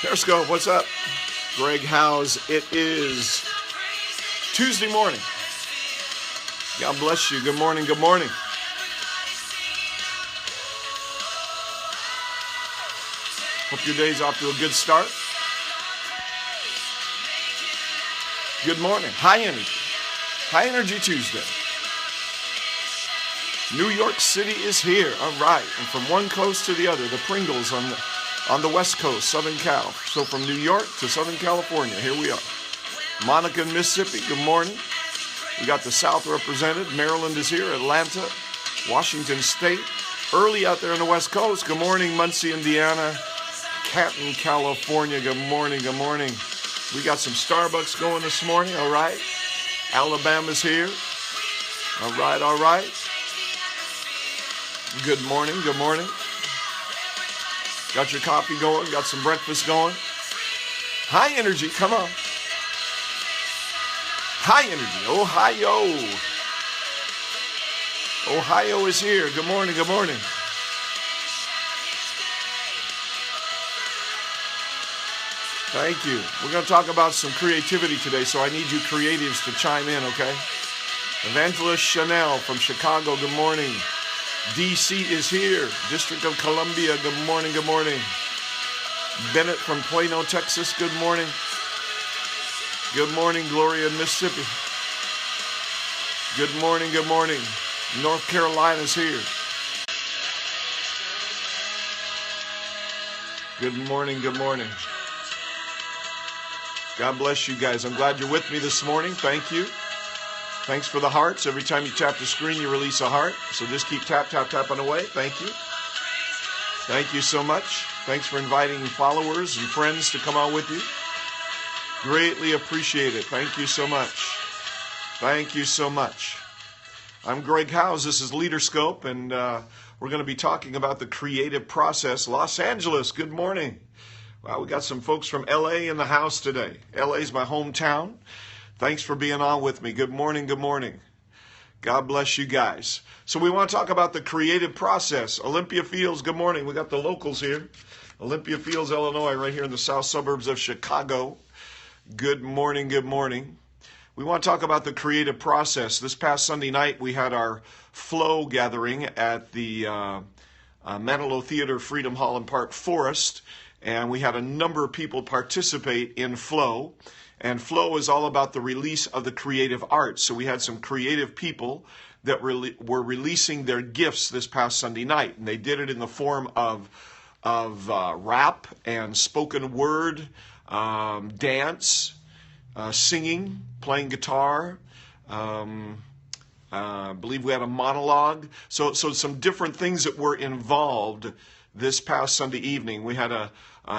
Periscope, what's up? Greg Howes. It is Tuesday morning. God bless you. Good morning. Good morning. Hope your day's off to a good start. Good morning. High energy. High energy Tuesday. New York City is here. All right. And from one coast to the other, the Pringles on the West Coast, Southern Cal. So from New York to Southern California, here we are. Monica in Mississippi, good morning. We got the South represented. Maryland is here. Atlanta, Washington State. Early out there on the West Coast. Good morning, Muncie, Indiana. Canton, California. Good morning. Good morning. We got some Starbucks going this morning. All right. Alabama's here. All right. All right. Good morning. Good morning. Got your coffee going. Got some breakfast going. High energy. Come on. High energy. Ohio. Ohio is here. Good morning. Good morning. Thank you. We're going to talk about some creativity today, so I need you creatives to chime in, okay? Evangelist Chanel from Chicago, good morning. DC is here. District of Columbia, good morning, good morning. Bennett from Plano, Texas, good morning. Good morning, Gloria, Mississippi. Good morning, good morning. North Carolina's here. Good morning, good morning. God bless you guys. I'm glad you're with me this morning. Thank you. Thanks for the hearts. Every time you tap the screen, you release a heart. So just keep tapping away. Thank you. Thank you so much. Thanks for inviting followers and friends to come on with you. Greatly appreciate it. Thank you so much. Thank you so much. I'm Greg Howes. This is Leaderscope, and we're going to be talking about the creative process. Los Angeles, good morning. Wow, we got some folks from LA in the house today. LA's my hometown. Thanks for being on with me. Good morning, good morning. God bless you guys. So we want to talk about the creative process. Olympia Fields, good morning. We got the locals here. Olympia Fields, Illinois, right here in the south suburbs of Chicago. Good morning, good morning. We want to talk about the creative process. This past Sunday night, we had our Flow gathering at the Manilow Theater, Freedom Hall and Park Forest. And we had a number of people participate in Flow. And Flow is all about the release of the creative arts. So we had some creative people that were releasing their gifts this past Sunday night. And they did it in the form of rap and spoken word, dance, singing, playing guitar. I believe we had a monologue. So some different things that were involved this past Sunday evening. We had a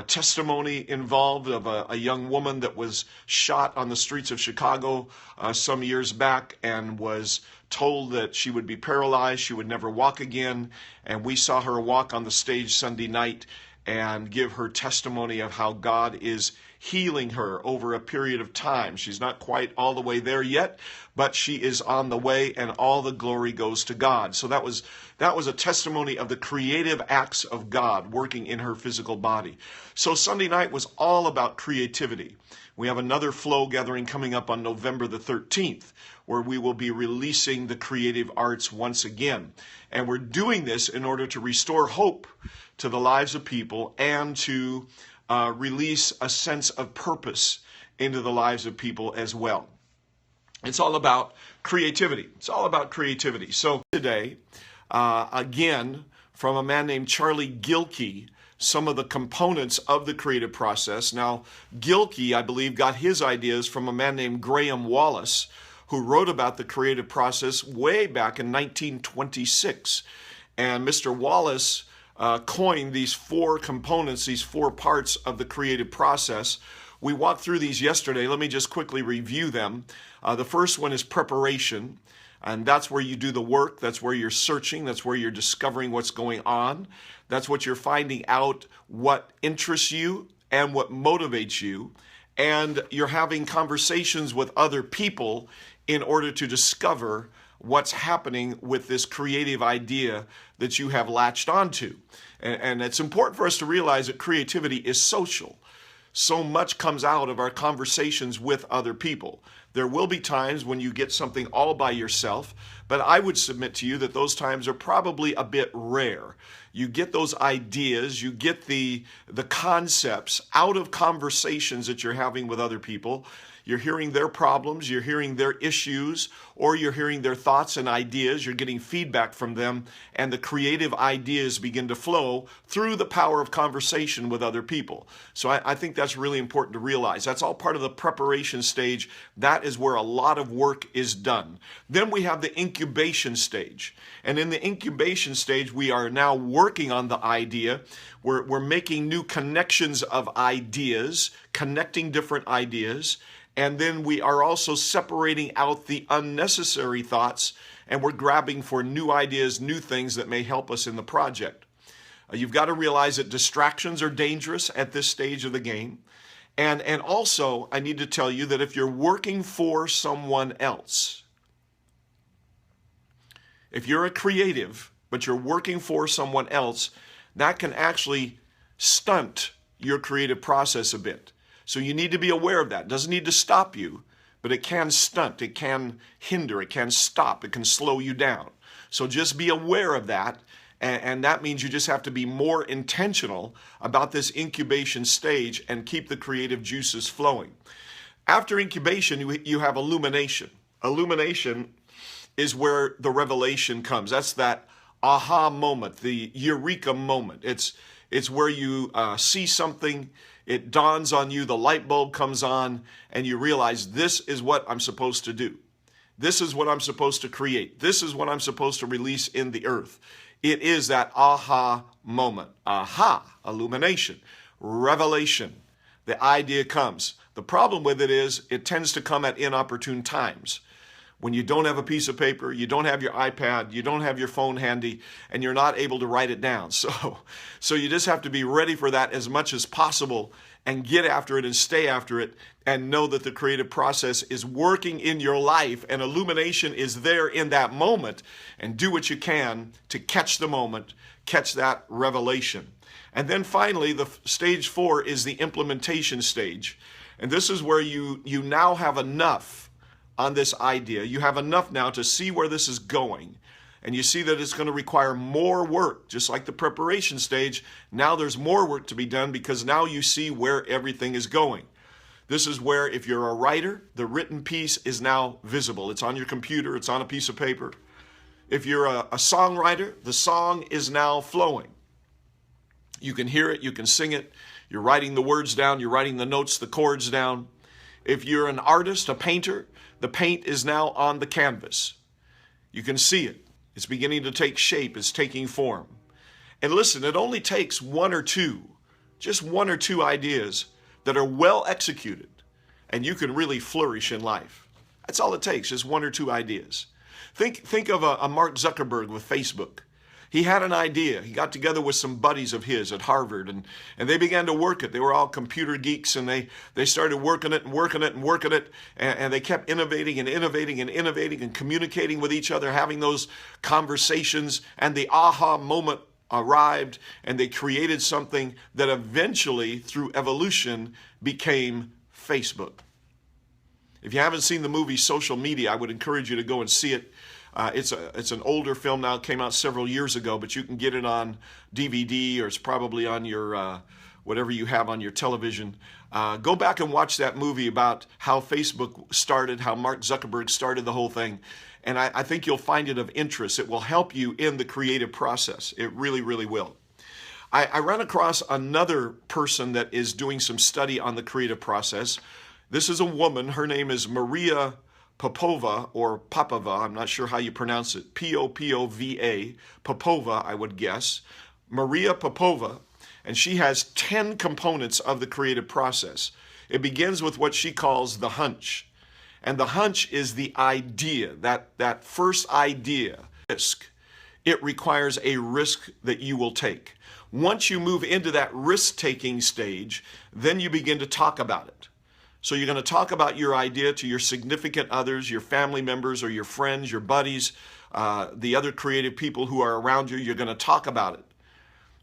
testimony involved of a young woman that was shot on the streets of Chicago some years back and was told that she would be paralyzed, she would never walk again. And we saw her walk on the stage Sunday night and give her testimony of how God is healing her over a period of time. She's not quite all the way there yet, but she is on the way, and all the glory goes to God. So that was a testimony of the creative acts of God working in her physical body. So Sunday night was all about creativity. We have another Flow gathering coming up on November the 13th, where we will be releasing the creative arts once again. And we're doing this in order to restore hope to the lives of people and to release a sense of purpose into the lives of people as well. It's all about creativity. It's all about creativity. So today, again, from a man named Charlie Gilkey, some of the components of the creative process. Now, Gilkey, I believe, got his ideas from a man named Graham Wallace, who wrote about the creative process way back in 1926. And Mr. Wallace coined these four components, these four parts of the creative process. We walked through these yesterday. Let me just quickly review them. The first one is preparation, and that's where you do the work. That's where you're searching. That's where you're discovering what's going on. That's what you're finding out what interests you and what motivates you. And you're having conversations with other people in order to discover what's happening with this creative idea that you have latched onto. And it's important for us to realize that creativity is social. so much comes out of our conversations with other people. There will be times when you get something all by yourself, but I would submit to you that those times are probably a bit rare. You get those ideas, you get the concepts out of conversations that you're having with other people. You're hearing their problems, you're hearing their issues, or you're hearing their thoughts and ideas. You're getting feedback from them, and the creative ideas begin to flow through the power of conversation with other people. So I think that's really important to realize. That's all part of the preparation stage. That is where a lot of work is done. Then we have the incubation stage. And in the incubation stage, we are now working on the idea. We're making new connections of ideas, connecting different ideas. And then we are also separating out the unnecessary thoughts, and we're grabbing for new ideas, new things that may help us in the project. You've got to realize that distractions are dangerous at this stage of the game. And also, I need to tell you that if you're working for someone else, if you're a creative, but you're working for someone else, that can actually stunt your creative process a bit. So you need to be aware of that. It doesn't need to stop you, but it can stunt, it can hinder, it can stop, it can slow you down. So just be aware of that, and that means you just have to be more intentional about this incubation stage and keep the creative juices flowing. After incubation, you have illumination. Illumination is where the revelation comes. That's that aha moment, the eureka moment. It's where you see something, it dawns on you, the light bulb comes on, and you realize this is what I'm supposed to do. This is what I'm supposed to create. This is what I'm supposed to release in the earth. It is that aha moment. Aha, illumination, revelation. The idea comes. The problem with it is it tends to come at inopportune times. When you don't have a piece of paper, you don't have your iPad, you don't have your phone handy, and you're not able to write it down. So you just have to be ready for that as much as possible and get after it and stay after it and know that the creative process is working in your life and illumination is there in that moment, and do what you can to catch the moment, catch that revelation. And then finally, the stage 4 is the implementation stage. And this is where you now have enough on this idea. You have enough now to see where this is going. And you see that it's going to require more work, just like the preparation stage. Now there's more work to be done because now you see where everything is going. This is where, if you're a writer, the written piece is now visible. It's on your computer, it's on a piece of paper. If you're a songwriter, the song is now flowing. You can hear it, you can sing it. You're writing the words down, you're writing the notes, the chords down. If you're an artist, a painter, the paint is now on the canvas. You can see it. It's beginning to take shape. It's taking form. And listen, it only takes just one or two ideas that are well executed, and you can really flourish in life. That's all it takes, just one or two ideas. Think of a Mark Zuckerberg with Facebook. He had an idea. He got together with some buddies of his at Harvard, and they began to work it. They were all computer geeks, and they started working it, and they kept innovating and communicating with each other, having those conversations, and the aha moment arrived, and they created something that eventually, through evolution, became Facebook. If you haven't seen the movie Social Media, I would encourage you to go and see it. It's an older film now. It came out several years ago, but you can get it on DVD, or it's probably on your whatever you have on your television. Go back and watch that movie about how Facebook started, how Mark Zuckerberg started the whole thing. And I think you'll find it of interest. It will help you in the creative process. It really, really will. I ran across another person that is doing some study on the creative process. This is a woman. Her name is Maria Popova, or Popova, I'm not sure how you pronounce it, Popova, Popova, I would guess. Maria Popova, and she has 10 components of the creative process. It begins with what she calls the hunch. And the hunch is the idea, that first idea, risk. It requires a risk that you will take. Once you move into that risk-taking stage, then you begin to talk about it. So you're going to talk about your idea to your significant others, your family members, or your friends, your buddies, the other creative people who are around you. You're going to talk about it.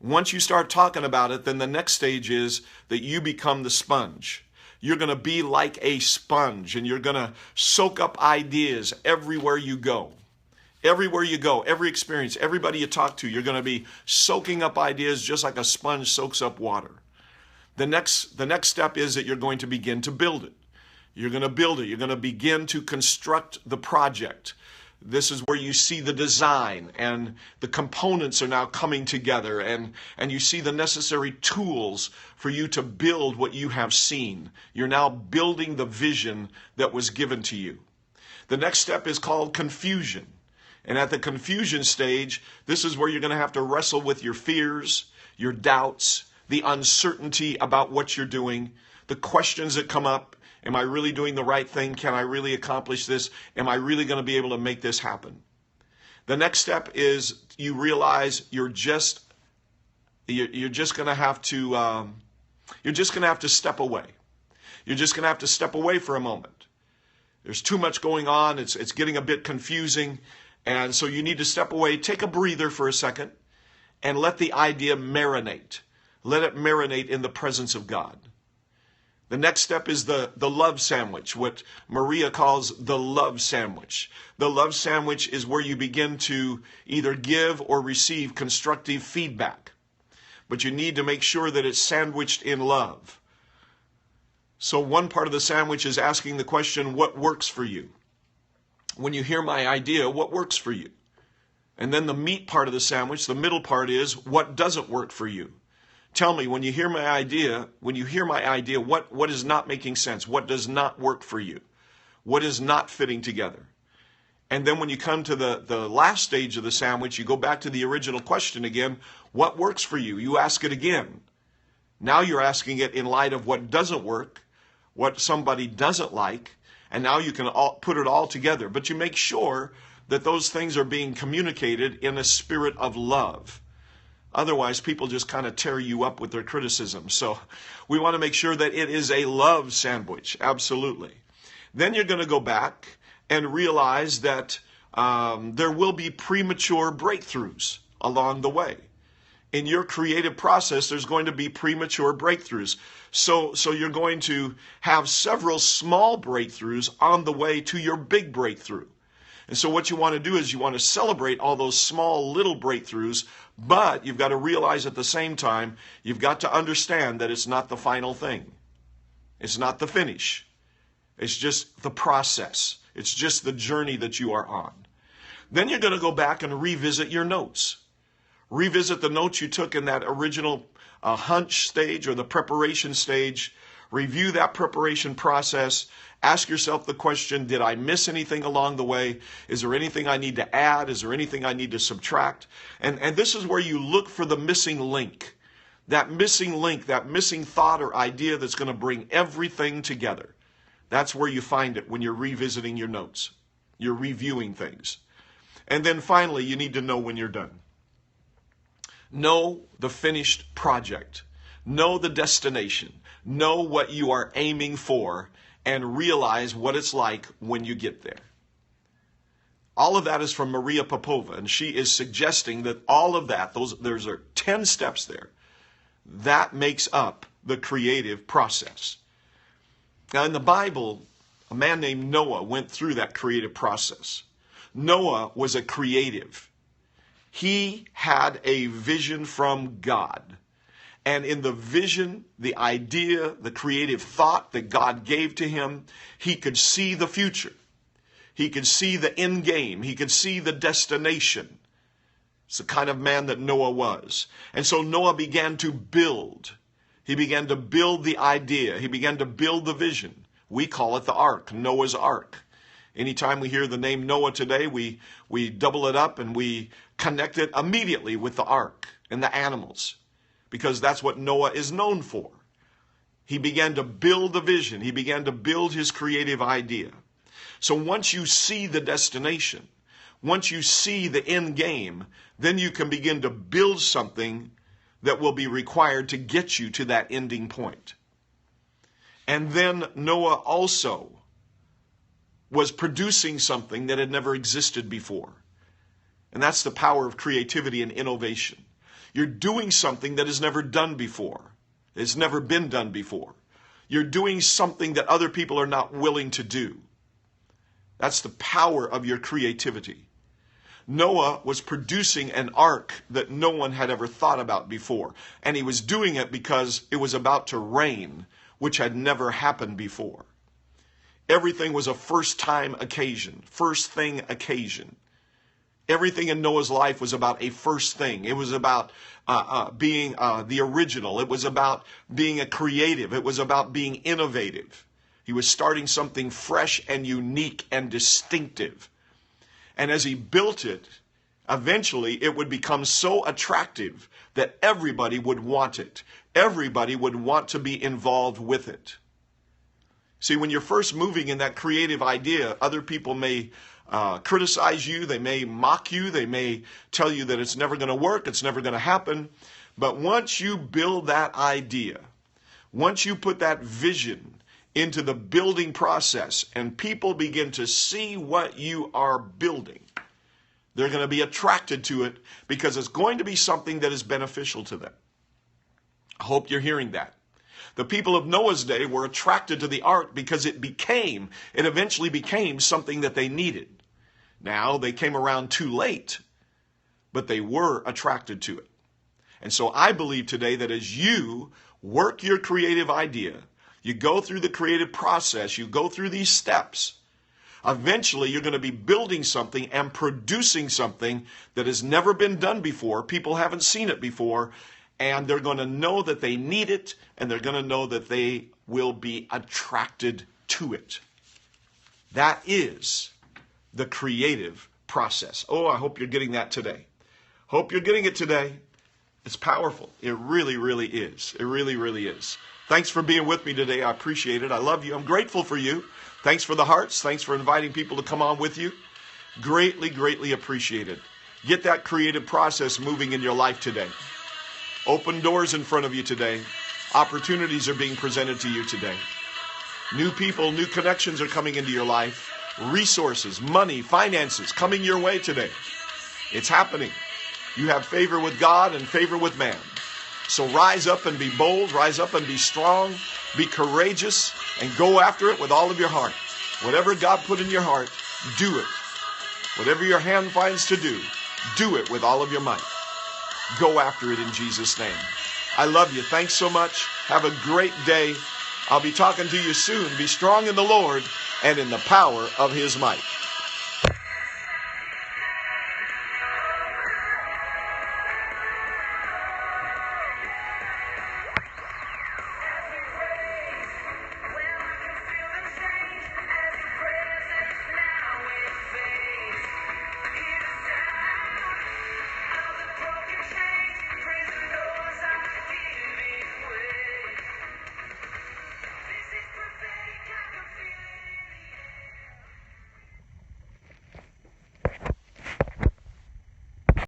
Once you start talking about it, then the next stage is that you become the sponge. You're going to be like a sponge, and you're going to soak up ideas everywhere you go. Everywhere you go, every experience, everybody you talk to, you're going to be soaking up ideas just like a sponge soaks up water. The next step is that you're going to begin to build it. You're going to build it. You're going to begin to construct the project. This is where you see the design, and the components are now coming together, and you see the necessary tools for you to build what you have seen. You're now building the vision that was given to you. The next step is called confusion. And at the confusion stage, this is where you're going to have to wrestle with your fears, your doubts, the uncertainty about what you're doing, the questions that come up. Am I really doing the right thing? Can I really accomplish this? Am I really going to be able to make this happen? The next step is you realize you're just going to have to step away. You're just going to have to step away for a moment. There's too much going on. It's getting a bit confusing. And so you need to step away, take a breather for a second, and let the idea marinate. Let it marinate in the presence of God. The next step is the love sandwich, what Maria calls the love sandwich. The love sandwich is where you begin to either give or receive constructive feedback. But you need to make sure that it's sandwiched in love. So one part of the sandwich is asking the question, what works for you? When you hear my idea, what works for you? And then the meat part of the sandwich, the middle part is, what doesn't work for you? Tell me, when you hear my idea, what is not making sense? What does not work for you? What is not fitting together? And then when you come to the last stage of the sandwich, you go back to the original question again, what works for you? You ask it again. Now you're asking it in light of what doesn't work, what somebody doesn't like, and now you can put it all together. But you make sure that those things are being communicated in a spirit of love. Otherwise, people just kind of tear you up with their criticism. So we want to make sure that it is a love sandwich, absolutely. Then you're going to go back and realize that there will be premature breakthroughs along the way. In your creative process, there's going to be premature breakthroughs. So you're going to have several small breakthroughs on the way to your big breakthrough. And so what you want to do is you want to celebrate all those small little breakthroughs, but you've got to realize at the same time, you've got to understand that it's not the final thing. It's not the finish. It's just the process. It's just the journey that you are on. Then you're going to go back and revisit your notes. Revisit the notes you took in that original hunch stage or the preparation stage. Review that preparation process. Ask yourself the question, did I miss anything along the way? Is there anything I need to add? Is there anything I need to subtract? And this is where you look for the missing link. That missing thought or idea that's going to bring everything together. That's where you find it when you're revisiting your notes. You're reviewing things. And then finally, you need to know when you're done. Know the finished project. Know the destination. Know what you are aiming for, and realize what it's like when you get there. All of that is from Maria Popova, and she is suggesting that all of that, there's 10 steps there, that makes up the creative process. Now in the Bible, a man named Noah went through that creative process. Noah was a creative. He had a vision from God. And in the vision, the idea, the creative thought that God gave to him, he could see the future. He could see the end game. He could see the destination. It's the kind of man that Noah was. And so Noah began to build. He began to build the idea. He began to build the vision. We call it the ark, Noah's ark. Anytime we hear the name Noah today, we double it up and we connect it immediately with the ark and the animals, because that's what Noah is known for. He began to build the vision. He began to build his creative idea. So once you see the destination, once you see the end game, then you can begin to build something that will be required to get you to that ending point. And then Noah also was producing something that had never existed before. And that's the power of creativity and innovation. You're doing something that is never done before. It's never been done before. You're doing something that other people are not willing to do. That's the power of your creativity. Noah was producing an ark that no one had ever thought about before. And he was doing it because it was about to rain, which had never happened before. Everything was a first-time occasion, first-thing occasion. Everything in Noah's life was about a first thing. It was about being the original. It was about being a creative. It was about being innovative. He was starting something fresh and unique and distinctive. And as he built it, eventually it would become so attractive that everybody would want it. Everybody would want to be involved with it. See, when you're first moving in that creative idea, other people may criticize you, they may mock you, they may tell you that it's never going to work, it's never going to happen. But once you build that idea, once you put that vision into the building process and people begin to see what you are building, they're going to be attracted to it because it's going to be something that is beneficial to them. I hope you're hearing that. The people of Noah's day were attracted to the ark because it eventually became something that they needed. Now, they came around too late, but they were attracted to it. And so I believe today that as you work your creative idea, you go through the creative process, you go through these steps, eventually you're going to be building something and producing something that has never been done before. People haven't seen it before, and they're going to know that they need it, and they're going to know that they will be attracted to it. That is the creative process. Oh, I hope you're getting that today. Hope you're getting it today. It's powerful. It really, really is. It really, really is. Thanks for being with me today. I appreciate it. I love you. I'm grateful for you. Thanks for the hearts. Thanks for inviting people to come on with you. Greatly, greatly appreciated. Get that creative process moving in your life today. Open doors in front of you today. Opportunities are being presented to you today. New people, new connections are coming into your life. Resources, money, finances coming your way today. It's happening. You have favor with God and favor with man. So rise up and be bold, rise up and be strong, be courageous, and go after it with all of your heart. Whatever God put in your heart, do it. Whatever your hand finds to do it with all of your might. Go after it in Jesus' name. I love you. Thanks so much. Have a great day. I'll be talking to you soon. Be strong in the Lord and in the power of His might.